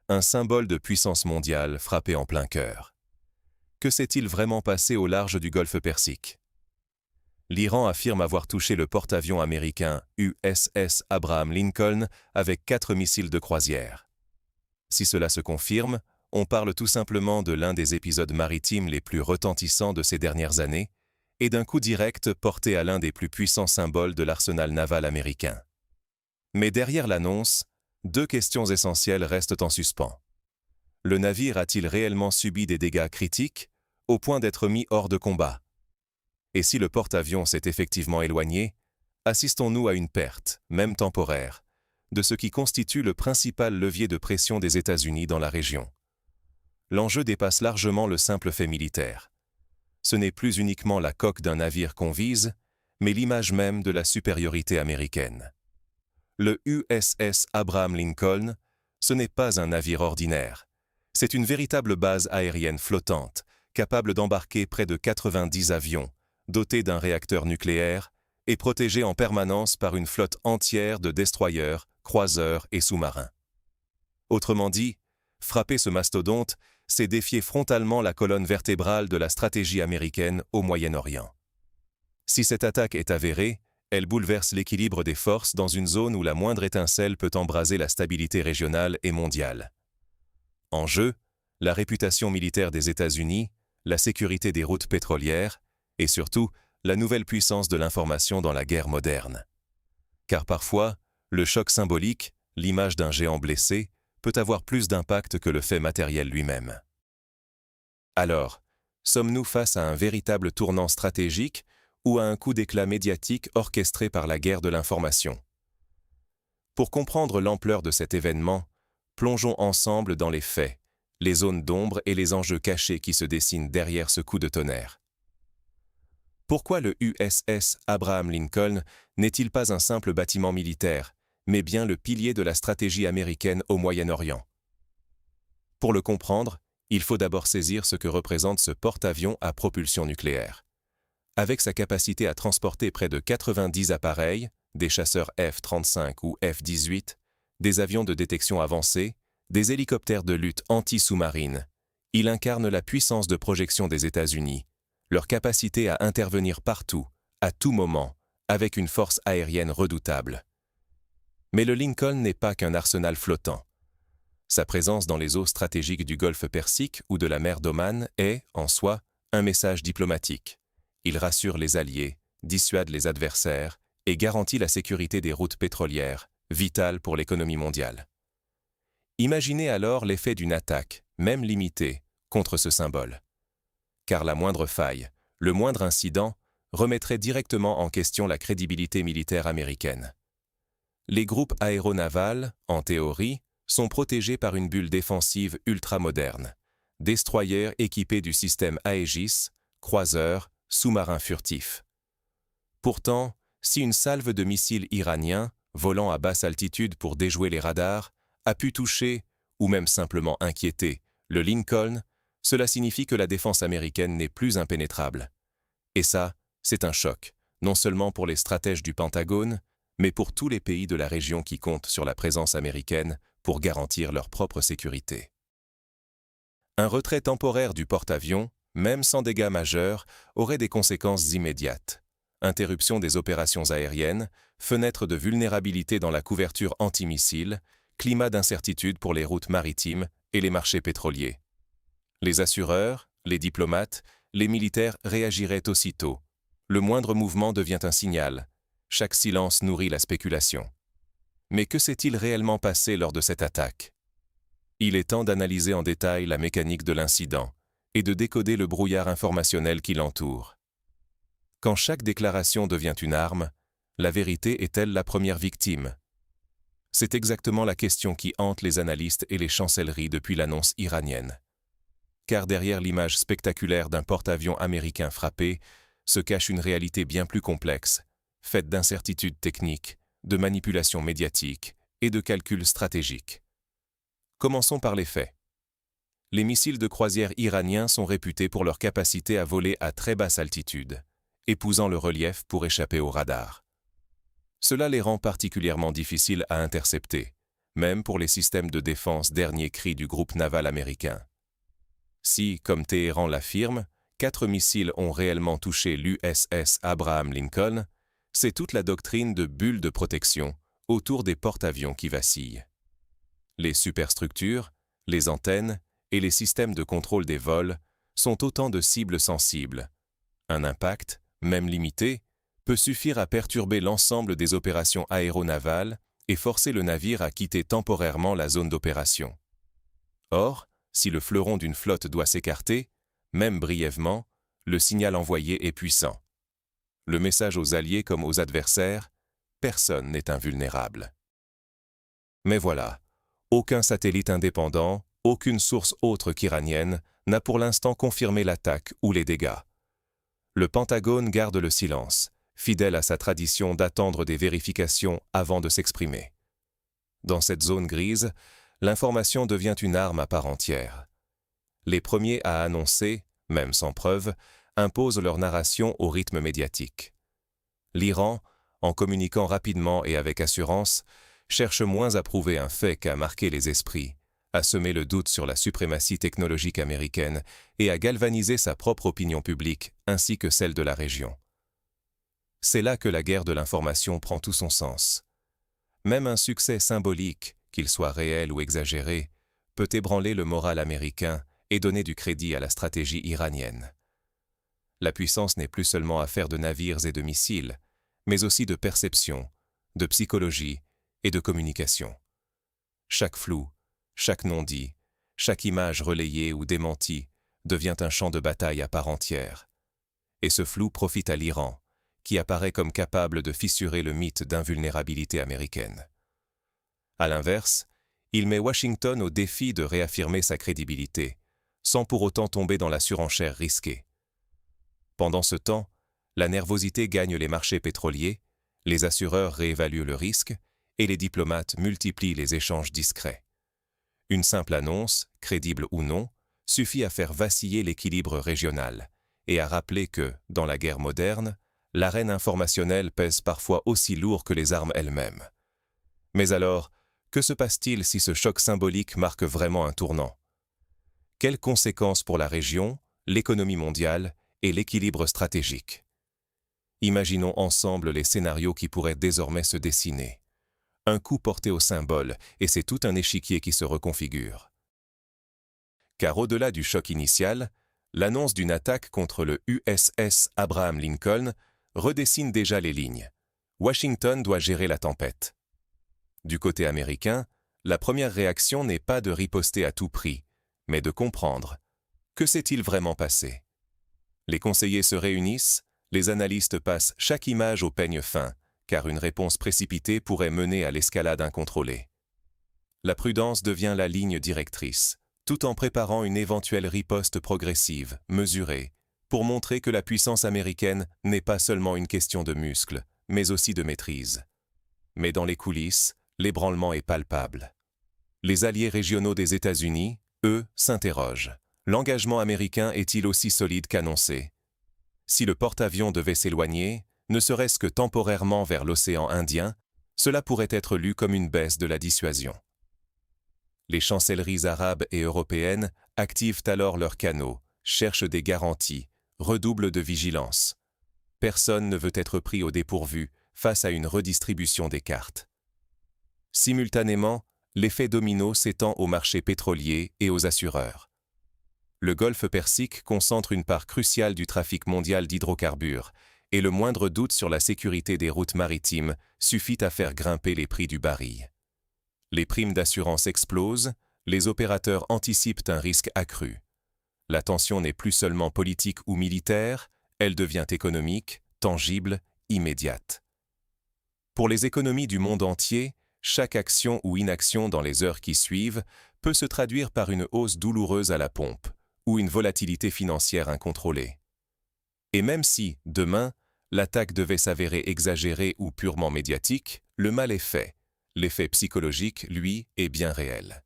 un symbole de puissance mondiale frappé en plein cœur. Que s'est-il vraiment passé au large du golfe Persique? L'Iran affirme avoir touché le porte-avions américain USS Abraham Lincoln avec 4 missiles de croisière. Si cela se confirme, on parle tout simplement de l'un des épisodes maritimes les plus retentissants de ces dernières années et d'un coup direct porté à l'un des plus puissants symboles de l'arsenal naval américain. Mais derrière l'annonce, 2 questions essentielles restent en suspens. Le navire a-t-il réellement subi des dégâts critiques, au point d'être mis hors de combat? Et si le porte-avions s'est effectivement éloigné, assistons-nous à une perte, même temporaire, de ce qui constitue le principal levier de pression des États-Unis dans la région? L'enjeu dépasse largement le simple fait militaire. Ce n'est plus uniquement la coque d'un navire qu'on vise, mais l'image même de la supériorité américaine. Le USS Abraham Lincoln, ce n'est pas un navire ordinaire. C'est une véritable base aérienne flottante, capable d'embarquer près de 90 avions, dotée d'un réacteur nucléaire et protégée en permanence par une flotte entière de destroyers, croiseurs et sous-marins. Autrement dit, frapper ce mastodonte, c'est défier frontalement la colonne vertébrale de la stratégie américaine au Moyen-Orient. Si cette attaque est avérée, elle bouleverse l'équilibre des forces dans une zone où la moindre étincelle peut embraser la stabilité régionale et mondiale. En jeu, la réputation militaire des États-Unis, la sécurité des routes pétrolières et surtout la nouvelle puissance de l'information dans la guerre moderne. Car parfois, le choc symbolique, l'image d'un géant blessé, peut avoir plus d'impact que le fait matériel lui-même. Alors, sommes-nous face à un véritable tournant stratégique ou à un coup d'éclat médiatique orchestré par la guerre de l'information? Pour comprendre l'ampleur de cet événement, plongeons ensemble dans les faits, les zones d'ombre et les enjeux cachés qui se dessinent derrière ce coup de tonnerre. Pourquoi le USS Abraham Lincoln n'est-il pas un simple bâtiment militaire, mais bien le pilier de la stratégie américaine au Moyen-Orient? Pour le comprendre, il faut d'abord saisir ce que représente ce porte-avions à propulsion nucléaire. Avec sa capacité à transporter près de 90 appareils, des chasseurs F-35 ou F-18, des avions de détection avancés, des hélicoptères de lutte anti-sous-marine, il incarne la puissance de projection des États-Unis, leur capacité à intervenir partout, à tout moment, avec une force aérienne redoutable. Mais le Lincoln n'est pas qu'un arsenal flottant. Sa présence dans les eaux stratégiques du golfe Persique ou de la mer d'Oman est, en soi, un message diplomatique. Il rassure les alliés, dissuade les adversaires et garantit la sécurité des routes pétrolières, vitale pour l'économie mondiale. Imaginez alors l'effet d'une attaque, même limitée, contre ce symbole. Car la moindre faille, le moindre incident, remettrait directement en question la crédibilité militaire américaine. Les groupes aéronavals, en théorie, sont protégés par une bulle défensive ultramoderne, destroyers équipés du système Aegis, croiseurs, sous-marins furtifs. Pourtant, si une salve de missiles iraniens, volant à basse altitude pour déjouer les radars, a pu toucher, ou même simplement inquiéter, le Lincoln, cela signifie que la défense américaine n'est plus impénétrable. Et ça, c'est un choc, non seulement pour les stratèges du Pentagone, mais pour tous les pays de la région qui comptent sur la présence américaine pour garantir leur propre sécurité. Un retrait temporaire du porte-avions, même sans dégâts majeurs, aurait des conséquences immédiates. Interruption des opérations aériennes, fenêtres de vulnérabilité dans la couverture antimissiles, climat d'incertitude pour les routes maritimes et les marchés pétroliers. Les assureurs, les diplomates, les militaires réagiraient aussitôt. Le moindre mouvement devient un signal. Chaque silence nourrit la spéculation. Mais que s'est-il réellement passé lors de cette attaque? Il est temps d'analyser en détail la mécanique de l'incident et de décoder le brouillard informationnel qui l'entoure. Quand chaque déclaration devient une arme, la vérité est-elle la première victime? C'est exactement la question qui hante les analystes et les chancelleries depuis l'annonce iranienne. Car derrière l'image spectaculaire d'un porte-avions américain frappé se cache une réalité bien plus complexe, faite d'incertitudes techniques, de manipulations médiatiques et de calculs stratégiques. Commençons par les faits. Les missiles de croisière iraniens sont réputés pour leur capacité à voler à très basse altitude, épousant le relief pour échapper aux radars. Cela les rend particulièrement difficiles à intercepter, même pour les systèmes de défense dernier cri du groupe naval américain. Si, comme Téhéran l'affirme, 4 missiles ont réellement touché l'USS Abraham Lincoln, c'est toute la doctrine de bulle de protection autour des porte-avions qui vacille. Les superstructures, les antennes et les systèmes de contrôle des vols sont autant de cibles sensibles. Un impact, même limité, peut suffire à perturber l'ensemble des opérations aéronavales et forcer le navire à quitter temporairement la zone d'opération. Or, si le fleuron d'une flotte doit s'écarter, même brièvement, le signal envoyé est puissant. Le message aux alliés comme aux adversaires, personne n'est invulnérable. Mais voilà, aucun satellite indépendant, aucune source autre qu'iranienne n'a pour l'instant confirmé l'attaque ou les dégâts. Le Pentagone garde le silence, fidèle à sa tradition d'attendre des vérifications avant de s'exprimer. Dans cette zone grise, l'information devient une arme à part entière. Les premiers à annoncer, même sans preuve, imposent leur narration au rythme médiatique. L'Iran, en communiquant rapidement et avec assurance, cherche moins à prouver un fait qu'à marquer les esprits, à semer le doute sur la suprématie technologique américaine et à galvaniser sa propre opinion publique ainsi que celle de la région. C'est là que la guerre de l'information prend tout son sens. Même un succès symbolique, qu'il soit réel ou exagéré, peut ébranler le moral américain et donner du crédit à la stratégie iranienne. La puissance n'est plus seulement affaire de navires et de missiles, mais aussi de perception, de psychologie et de communication. Chaque flou, chaque non-dit, chaque image relayée ou démentie devient un champ de bataille à part entière. Et ce flou profite à l'Iran, qui apparaît comme capable de fissurer le mythe d'invulnérabilité américaine. À l'inverse, il met Washington au défi de réaffirmer sa crédibilité, sans pour autant tomber dans la surenchère risquée. Pendant ce temps, la nervosité gagne les marchés pétroliers, les assureurs réévaluent le risque et les diplomates multiplient les échanges discrets. Une simple annonce, crédible ou non, suffit à faire vaciller l'équilibre régional et à rappeler que, dans la guerre moderne, l'arène informationnelle pèse parfois aussi lourd que les armes elles-mêmes. Mais alors, que se passe-t-il si ce choc symbolique marque vraiment un tournant? Quelles conséquences pour la région, l'économie mondiale et l'équilibre stratégique? Imaginons ensemble les scénarios qui pourraient désormais se dessiner. Un coup porté au symbole, et c'est tout un échiquier qui se reconfigure. Car au-delà du choc initial, l'annonce d'une attaque contre le USS Abraham Lincoln redessine déjà les lignes. Washington doit gérer la tempête. Du côté américain, la première réaction n'est pas de riposter à tout prix, mais de comprendre. Que s'est-il vraiment passé? Les conseillers se réunissent, les analystes passent chaque image au peigne fin, car une réponse précipitée pourrait mener à l'escalade incontrôlée. La prudence devient la ligne directrice, tout en préparant une éventuelle riposte progressive, mesurée, pour montrer que la puissance américaine n'est pas seulement une question de muscles, mais aussi de maîtrise. Mais dans les coulisses, l'ébranlement est palpable. Les alliés régionaux des États-Unis, eux, s'interrogent. L'engagement américain est-il aussi solide qu'annoncé? Si le porte-avions devait s'éloigner, ne serait-ce que temporairement vers l'océan Indien, cela pourrait être lu comme une baisse de la dissuasion. Les chancelleries arabes et européennes activent alors leurs canaux, cherchent des garanties, redoublent de vigilance. Personne ne veut être pris au dépourvu face à une redistribution des cartes. Simultanément, l'effet domino s'étend aux marchés pétroliers et aux assureurs. Le Golfe Persique concentre une part cruciale du trafic mondial d'hydrocarbures, et le moindre doute sur la sécurité des routes maritimes suffit à faire grimper les prix du baril. Les primes d'assurance explosent, les opérateurs anticipent un risque accru. La tension n'est plus seulement politique ou militaire, elle devient économique, tangible, immédiate. Pour les économies du monde entier, chaque action ou inaction dans les heures qui suivent peut se traduire par une hausse douloureuse à la pompe ou une volatilité financière incontrôlée. Et même si, demain, l'attaque devait s'avérer exagérée ou purement médiatique, le mal est fait. L'effet psychologique, lui, est bien réel.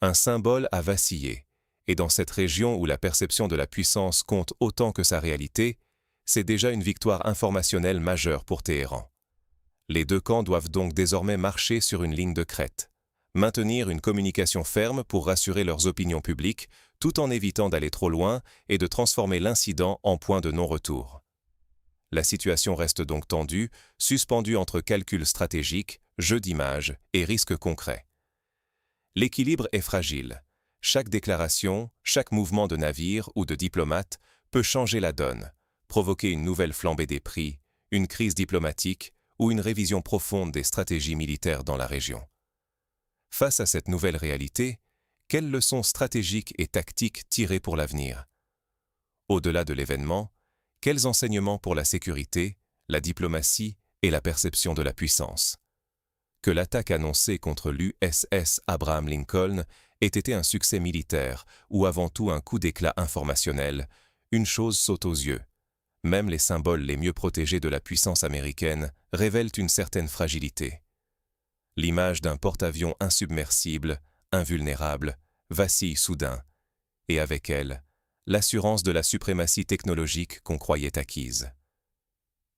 Un symbole a vacillé, et dans cette région où la perception de la puissance compte autant que sa réalité, c'est déjà une victoire informationnelle majeure pour Téhéran. Les deux camps doivent donc désormais marcher sur une ligne de crête, maintenir une communication ferme pour rassurer leurs opinions publiques, tout en évitant d'aller trop loin et de transformer l'incident en point de non-retour. La situation reste donc tendue, suspendue entre calculs stratégiques, jeux d'images et risques concrets. L'équilibre est fragile. Chaque déclaration, chaque mouvement de navire ou de diplomate peut changer la donne, provoquer une nouvelle flambée des prix, une crise diplomatique ou une révision profonde des stratégies militaires dans la région. Face à cette nouvelle réalité, quelles leçons stratégiques et tactiques tirer pour l'avenir? Au-delà de l'événement, quels enseignements pour la sécurité, la diplomatie et la perception de la puissance? Que l'attaque annoncée contre l'USS Abraham Lincoln ait été un succès militaire ou avant tout un coup d'éclat informationnel, une chose saute aux yeux. Même les symboles les mieux protégés de la puissance américaine révèlent une certaine fragilité. L'image d'un porte-avions insubmersible, invulnérable, vacille soudain, et avec elle, l'assurance de la suprématie technologique qu'on croyait acquise.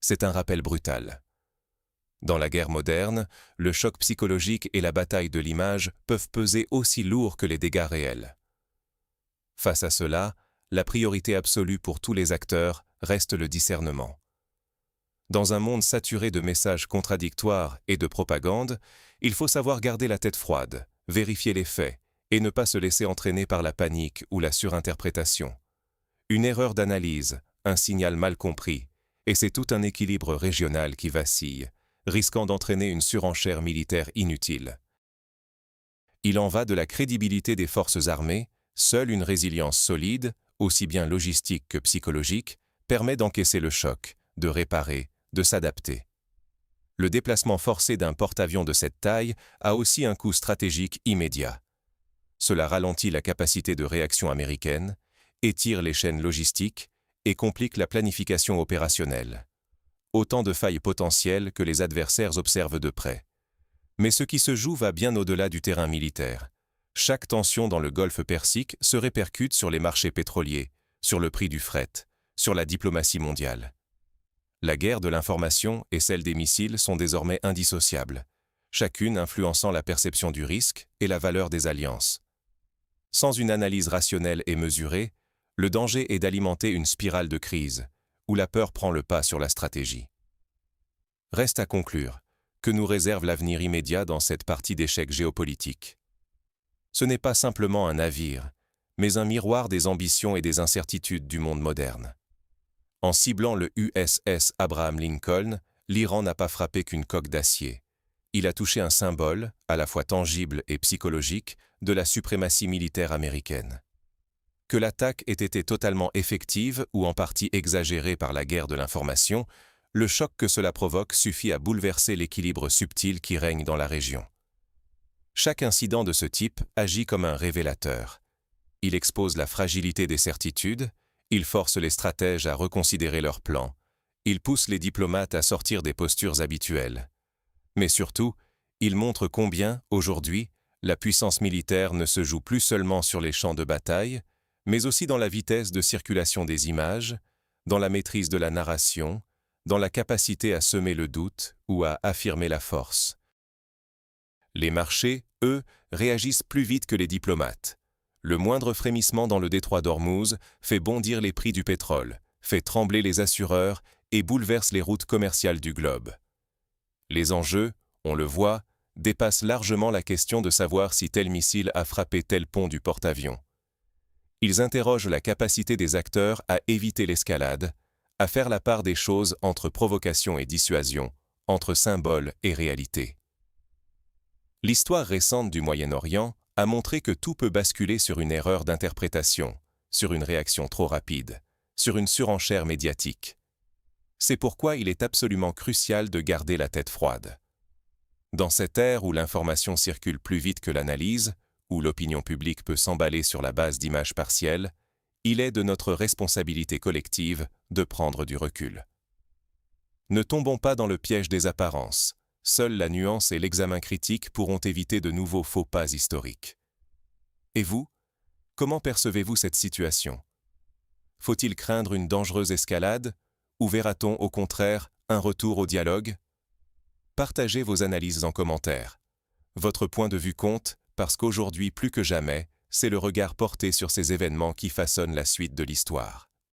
C'est un rappel brutal. Dans la guerre moderne, le choc psychologique et la bataille de l'image peuvent peser aussi lourd que les dégâts réels. Face à cela, la priorité absolue pour tous les acteurs reste le discernement. Dans un monde saturé de messages contradictoires et de propagande, il faut savoir garder la tête froide, vérifier les faits et ne pas se laisser entraîner par la panique ou la surinterprétation. Une erreur d'analyse, un signal mal compris, et c'est tout un équilibre régional qui vacille, risquant d'entraîner une surenchère militaire inutile. Il en va de la crédibilité des forces armées, seule une résilience solide, aussi bien logistique que psychologique, permet d'encaisser le choc, de réparer, de s'adapter. Le déplacement forcé d'un porte-avions de cette taille a aussi un coût stratégique immédiat. Cela ralentit la capacité de réaction américaine, étire les chaînes logistiques et complique la planification opérationnelle. Autant de failles potentielles que les adversaires observent de près. Mais ce qui se joue va bien au-delà du terrain militaire. Chaque tension dans le golfe Persique se répercute sur les marchés pétroliers, sur le prix du fret, sur la diplomatie mondiale. La guerre de l'information et celle des missiles sont désormais indissociables, chacune influençant la perception du risque et la valeur des alliances. Sans une analyse rationnelle et mesurée, le danger est d'alimenter une spirale de crise, où la peur prend le pas sur la stratégie. Reste à conclure, que nous réserve l'avenir immédiat dans cette partie d'échecs géopolitiques? Ce n'est pas simplement un navire, mais un miroir des ambitions et des incertitudes du monde moderne. En ciblant le USS Abraham Lincoln, l'Iran n'a pas frappé qu'une coque d'acier. Il a touché un symbole, à la fois tangible et psychologique, de la suprématie militaire américaine. Que l'attaque ait été totalement effective ou en partie exagérée par la guerre de l'information, le choc que cela provoque suffit à bouleverser l'équilibre subtil qui règne dans la région. Chaque incident de ce type agit comme un révélateur. Il expose la fragilité des certitudes, il force les stratèges à reconsidérer leurs plans, il pousse les diplomates à sortir des postures habituelles. Mais surtout, il montre combien, aujourd'hui, la puissance militaire ne se joue plus seulement sur les champs de bataille, mais aussi dans la vitesse de circulation des images, dans la maîtrise de la narration, dans la capacité à semer le doute ou à affirmer la force. Les marchés, eux, réagissent plus vite que les diplomates. Le moindre frémissement dans le détroit d'Ormuz fait bondir les prix du pétrole, fait trembler les assureurs et bouleverse les routes commerciales du globe. Les enjeux, on le voit, dépassent largement la question de savoir si tel missile a frappé tel pont du porte-avions. Ils interrogent la capacité des acteurs à éviter l'escalade, à faire la part des choses entre provocation et dissuasion, entre symbole et réalité. L'histoire récente du Moyen-Orient a montré que tout peut basculer sur une erreur d'interprétation, sur une réaction trop rapide, sur une surenchère médiatique. C'est pourquoi il est absolument crucial de garder la tête froide. Dans cette ère où l'information circule plus vite que l'analyse, où l'opinion publique peut s'emballer sur la base d'images partielles, il est de notre responsabilité collective de prendre du recul. Ne tombons pas dans le piège des apparences. Seule la nuance et l'examen critique pourront éviter de nouveaux faux pas historiques. Et vous, comment percevez-vous cette situation? Faut-il craindre une dangereuse escalade, ou verra-t-on au contraire un retour au dialogue? Partagez vos analyses en commentaire. Votre point de vue compte, parce qu'aujourd'hui plus que jamais, c'est le regard porté sur ces événements qui façonnent la suite de l'histoire.